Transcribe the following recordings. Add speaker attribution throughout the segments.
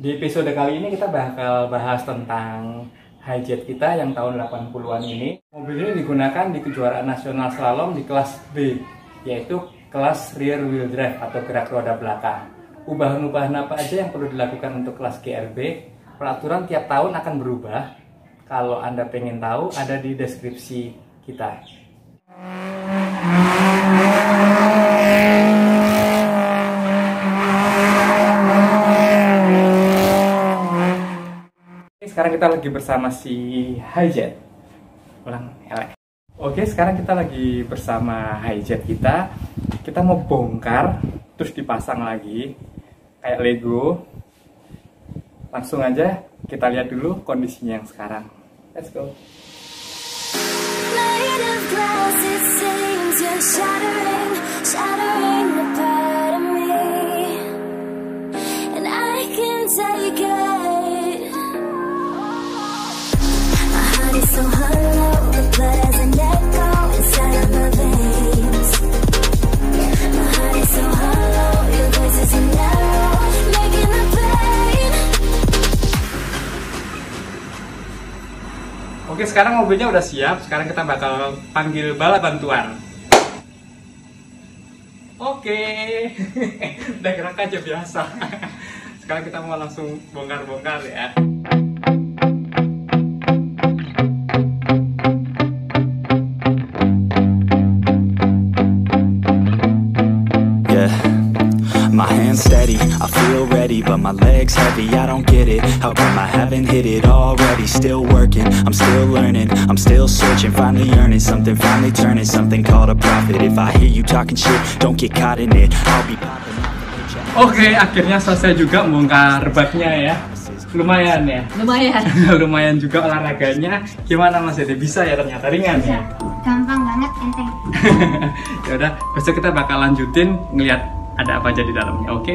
Speaker 1: Di episode kali ini kita bakal bahas tentang hijet kita yang tahun 80-an ini. Mobil ini digunakan di kejuaraan nasional slalom di kelas B, yaitu kelas rear wheel drive atau gerak roda belakang. Ubahan-ubahan apa aja yang perlu dilakukan untuk kelas GRB? Peraturan tiap tahun akan berubah. Kalau Anda pengen tahu, ada di deskripsi kita. Sekarang kita lagi bersama si hijet. Oke, sekarang kita lagi bersama hijet kita. Kita mau bongkar, terus dipasang lagi kayak Lego. Langsung aja kita lihat dulu kondisinya yang sekarang. Let's go.
Speaker 2: So hollow, the blood has an echo inside of my veins. My heart is so hollow, your voice is an arrow, making the pain.
Speaker 1: Oke, sekarang mobilnya udah siap. Sekarang kita bakal panggil bala bantuan. Oke, udah gerak aja biasa. Sekarang kita mau langsung bongkar-bongkar ya.
Speaker 3: Steady, I feel ready, but my legs heavy, I don't get it. How come I haven't hit it already? Still working, I'm still learning, I'm still searching, finally earning something, finally turning something called a profit. If I hear you talking shit, don't get caught in it, I'll be popping.
Speaker 1: Oke, akhirnya selesai juga bongkar baknya ya. Lumayan ya?
Speaker 4: Lumayan.
Speaker 1: Lumayan juga olahraganya. Gimana Mas Dede? Bisa ya ternyata ringan ya?
Speaker 4: Gampang banget, enteng.
Speaker 1: Ya udah, besok kita bakal lanjutin ngeliat ada apa aja di dalamnya, oke?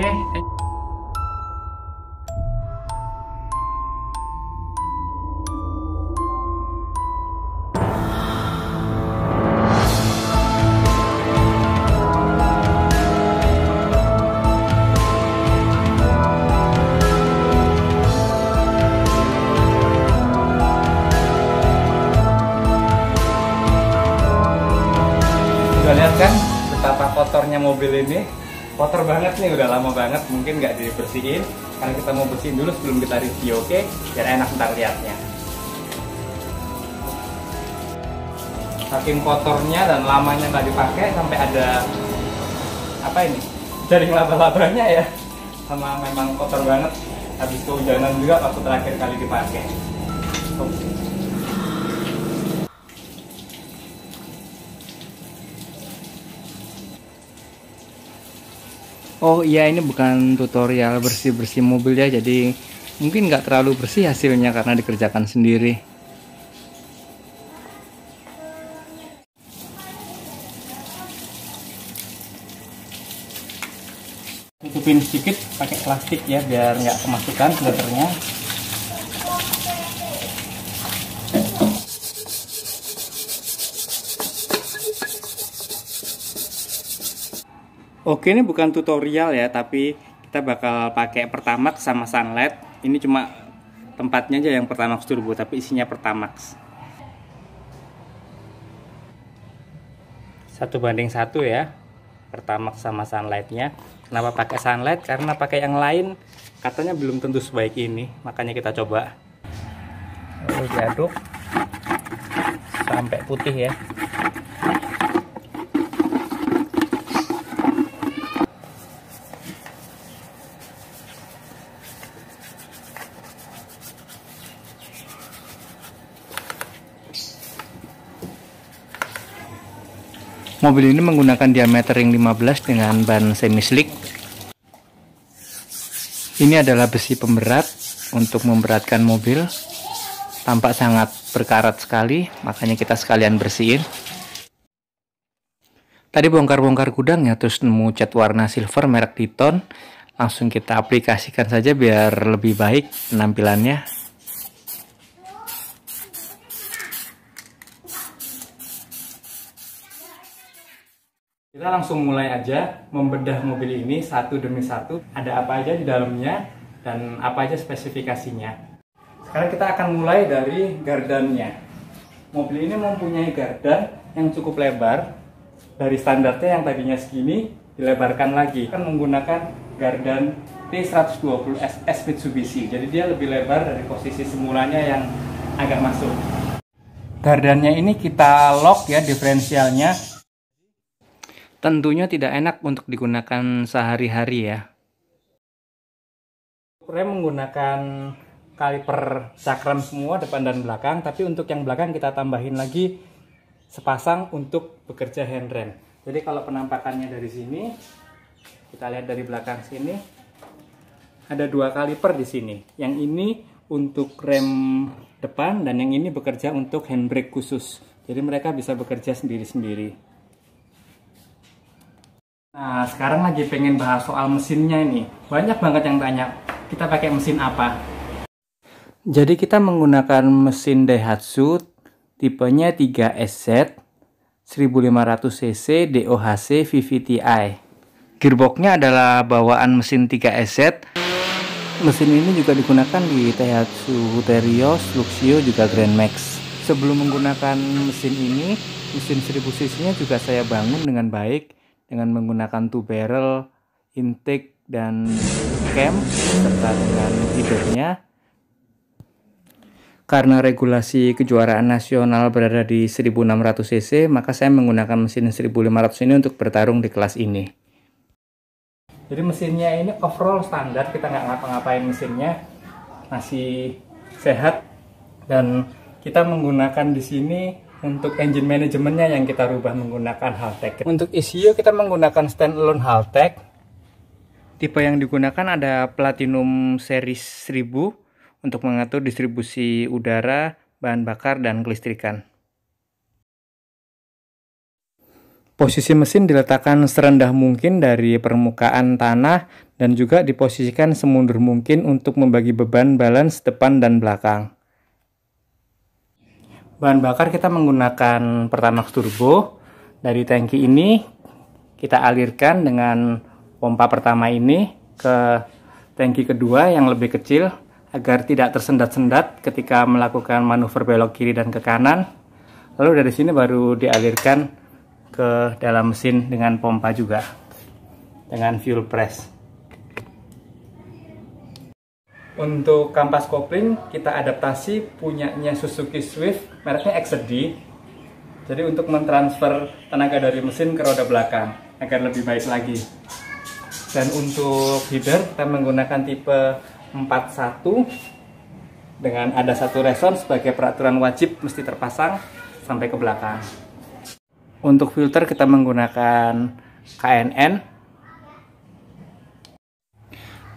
Speaker 1: Udah lihat kan betapa kotornya mobil ini? Kotor banget nih, udah lama banget, mungkin nggak dibersihin. Karena kita mau bersihin dulu sebelum kita review, oke? Biar enak ntar liatnya. Saking kotornya dan lamanya nggak dipakai, sampai ada apa ini? Jaring laba-labanya ya. Sama memang kotor banget. Habis kehujanan juga waktu terakhir kali dipakai. Oh iya, ini bukan tutorial bersih-bersih mobil ya, jadi mungkin nggak terlalu bersih hasilnya karena dikerjakan sendiri. Tutupin sedikit pakai plastik ya, biar nggak kemasukan filternya. Oke, ini bukan tutorial ya, tapi kita bakal pakai Pertamax sama Sunlight. Ini cuma tempatnya aja yang Pertamax Turbo, tapi isinya Pertamax. 1:1 ya, Pertamax sama Sunlight-nya. Kenapa pakai Sunlight? Karena pakai yang lain katanya belum tentu sebaik ini, makanya kita coba. Lalu diaduk sampai putih ya. Mobil ini menggunakan diameter ring 15 dengan ban semi slick. Ini adalah besi pemberat untuk memberatkan mobil. Tampak sangat berkarat sekali, makanya kita sekalian bersihin. Tadi bongkar-bongkar gudangnya, terus nemu cat warna silver merek Titon. Langsung kita aplikasikan saja biar lebih baik penampilannya. Kita langsung mulai aja membedah mobil ini satu demi satu. Ada apa aja di dalamnya dan apa aja spesifikasinya. Sekarang kita akan mulai dari gardannya. Mobil ini mempunyai gardan yang cukup lebar. Dari standarnya yang tadinya segini dilebarkan lagi. Kan menggunakan gardan T120 SS Mitsubishi. Jadi dia lebih lebar dari posisi semulanya yang agak masuk. Gardannya ini kita lock ya diferensialnya. Tentunya tidak enak untuk digunakan sehari-hari ya. Rem menggunakan kaliper cakram semua depan dan belakang, tapi untuk yang belakang kita tambahin lagi sepasang untuk bekerja handrem. Jadi kalau penampakannya dari sini, kita lihat dari belakang sini, ada dua kaliper di sini. Yang ini untuk rem depan dan yang ini bekerja untuk handbrake khusus. Jadi mereka bisa bekerja sendiri-sendiri. Nah, sekarang lagi pengen bahas soal mesinnya ini. Banyak banget yang tanya, kita pakai mesin apa? Jadi kita menggunakan mesin Daihatsu tipenya 3SZ 1500cc DOHC VVT-i. Gearboxnya adalah bawaan mesin 3SZ. Mesin ini juga digunakan di Daihatsu Terios, Luxio, juga Grand Max. Sebelum menggunakan mesin ini, mesin 1000cc nya juga saya bangun dengan baik dengan menggunakan 2 barrel, intake, dan cam serta dengan feedernya. Karena regulasi kejuaraan nasional berada di 1600cc, maka saya menggunakan mesin 1500 ini untuk bertarung di kelas ini. Jadi mesinnya ini overall standar, kita nggak ngapa-ngapain mesinnya, masih sehat. Dan kita menggunakan di sini untuk engine manajemennya yang kita rubah menggunakan Haltech. Untuk ECU kita menggunakan standalone Haltech. Tipe yang digunakan ada Platinum Series 1000 untuk mengatur distribusi udara, bahan bakar, dan kelistrikan. Posisi mesin diletakkan serendah mungkin dari permukaan tanah dan juga diposisikan semundur mungkin untuk membagi beban balance depan dan belakang. Bahan bakar kita menggunakan Pertamax Turbo. Dari tangki ini kita alirkan dengan pompa pertama ini ke tangki kedua yang lebih kecil agar tidak tersendat-sendat ketika melakukan manuver belok kiri dan ke kanan. Lalu dari sini baru dialirkan ke dalam mesin dengan pompa juga dengan fuel press. Untuk kampas kopling kita adaptasi punyanya Suzuki Swift, mereknya XD. Jadi untuk mentransfer tenaga dari mesin ke roda belakang agar lebih baik lagi. Dan untuk header kita menggunakan tipe 41 dengan ada satu reson sebagai peraturan wajib mesti terpasang sampai ke belakang. Untuk filter kita menggunakan KNN.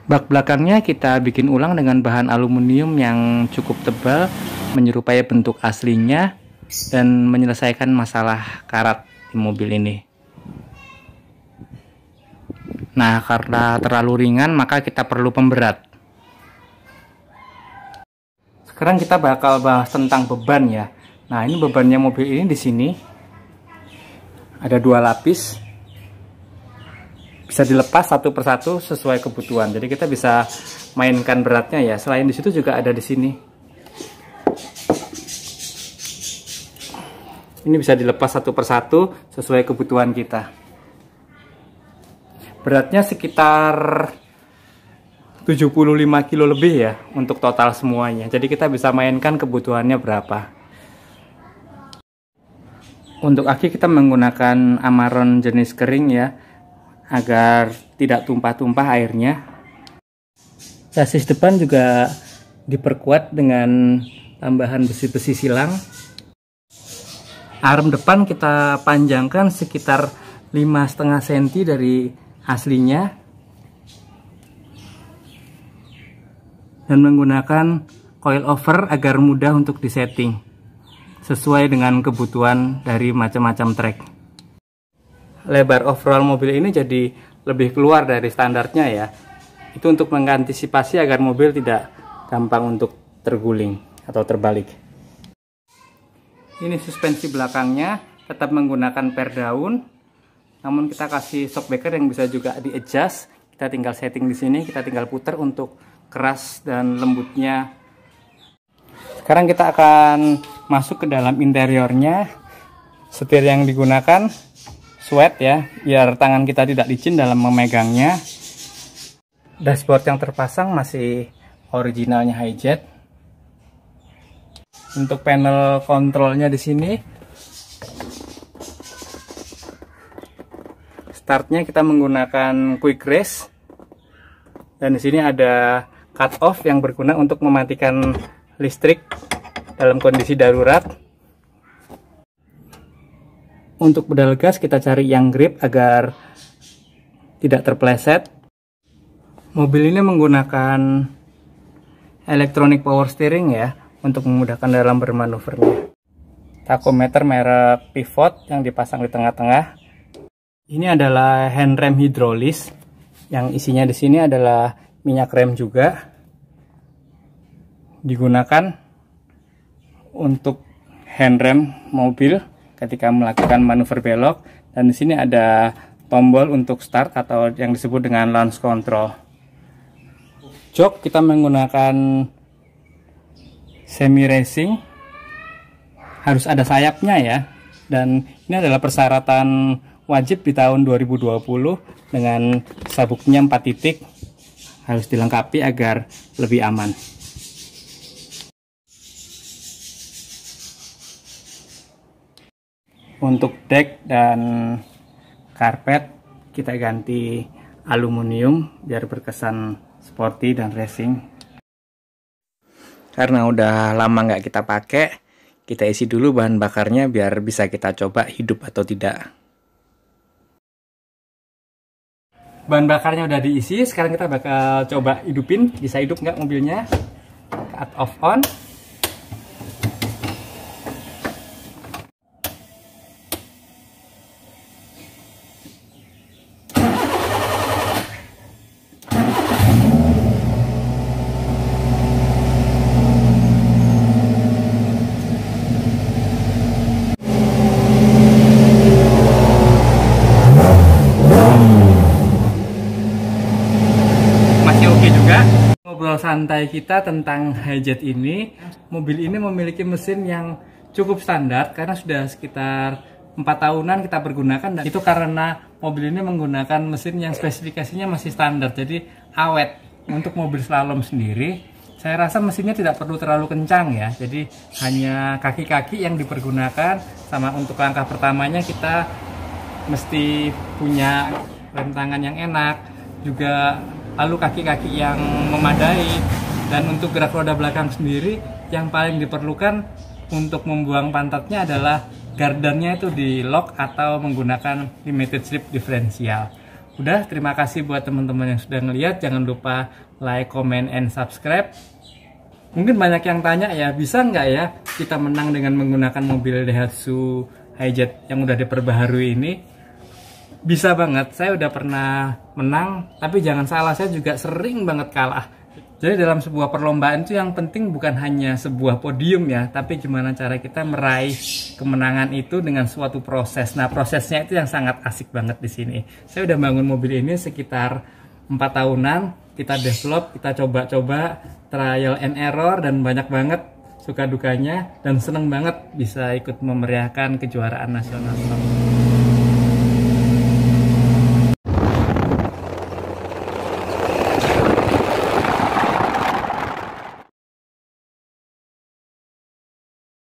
Speaker 1: Bak belakangnya kita bikin ulang dengan bahan aluminium yang cukup tebal, menyerupai bentuk aslinya, dan menyelesaikan masalah karat di mobil ini. Nah, karena terlalu ringan, maka kita perlu pemberat. Sekarang kita bakal bahas tentang beban ya. Nah, ini bebannya mobil ini di sini. Ada 2 lapis. Bisa dilepas satu persatu sesuai kebutuhan. Jadi kita bisa mainkan beratnya ya. Selain di situ juga ada di sini. Ini bisa dilepas satu persatu sesuai kebutuhan kita. Beratnya sekitar 75 kilo lebih ya untuk total semuanya. Jadi kita bisa mainkan kebutuhannya berapa. Untuk aki kita menggunakan Amaron jenis kering ya, agar tidak tumpah-tumpah airnya. Sasis depan juga diperkuat dengan tambahan besi-besi silang. Arm depan kita panjangkan sekitar 5,5 cm dari aslinya. Dan menggunakan coil over agar mudah untuk disetting sesuai dengan kebutuhan dari macam-macam trek. Lebar overall mobil ini jadi lebih keluar dari standarnya ya. Itu untuk mengantisipasi agar mobil tidak gampang untuk terguling atau terbalik. Ini suspensi belakangnya tetap menggunakan per daun, namun kita kasih shock breaker yang bisa juga di adjust. Kita tinggal setting di sini, kita tinggal putar untuk keras dan lembutnya. Sekarang kita akan masuk ke dalam interiornya. Setir yang digunakan suede ya, biar tangan kita tidak licin dalam memegangnya. Dashboard yang terpasang masih originalnya Hijet. Untuk panel kontrolnya di sini, startnya kita menggunakan quick race, dan di sini ada cut off yang berguna untuk mematikan listrik dalam kondisi darurat. Untuk pedal gas kita cari yang grip agar tidak terpleset. Mobil ini menggunakan electronic power steering ya, untuk memudahkan dalam bermanuvernya. Tachometer merek Pivot yang dipasang di tengah-tengah. Ini adalah handrem hidrolis yang isinya di sini adalah minyak rem juga. Digunakan untuk handrem mobil ketika melakukan manuver belok, dan di sini ada tombol untuk start atau yang disebut dengan launch control. Jok kita menggunakan semi racing, harus ada sayapnya ya, dan ini adalah persyaratan wajib di tahun 2020 dengan sabuknya 4 titik, harus dilengkapi agar lebih aman. Untuk deck dan karpet kita ganti aluminium biar berkesan sporty dan racing. Karena udah lama nggak kita pakai, kita isi dulu bahan bakarnya biar bisa kita coba hidup atau tidak. Bahan bakarnya udah diisi, sekarang kita bakal coba hidupin, bisa hidup nggak mobilnya. Cut off on. Ngobrol santai kita tentang Hijet ini. Mobil ini memiliki mesin yang cukup standar karena sudah sekitar 4 tahunan kita pergunakan, dan itu karena mobil ini menggunakan mesin yang spesifikasinya masih standar, jadi awet. Untuk mobil slalom sendiri, saya rasa mesinnya tidak perlu terlalu kencang ya, jadi hanya kaki-kaki yang dipergunakan. Sama untuk langkah pertamanya kita mesti punya rem tangan yang enak, juga lalu kaki-kaki yang memadai. Dan untuk gerak roda belakang sendiri, yang paling diperlukan untuk membuang pantatnya adalah gardannya itu di lock atau menggunakan limited slip diferensial. Udah, terima kasih buat teman-teman yang sudah ngeliat. Jangan lupa like, comment, and subscribe. Mungkin banyak yang tanya ya, bisa nggak ya kita menang dengan menggunakan mobil Daihatsu Hijet yang udah diperbaharui ini? Bisa banget, saya udah pernah menang, tapi jangan salah, saya juga sering banget kalah. Jadi dalam sebuah perlombaan itu yang penting bukan hanya sebuah podium ya, tapi gimana cara kita meraih kemenangan itu dengan suatu proses. Nah, prosesnya itu yang sangat asik banget di sini. Saya udah bangun mobil ini sekitar 4 tahunan, kita develop, kita coba-coba, trial and error, dan banyak banget suka dukanya, dan seneng banget bisa ikut memeriahkan kejuaraan nasional.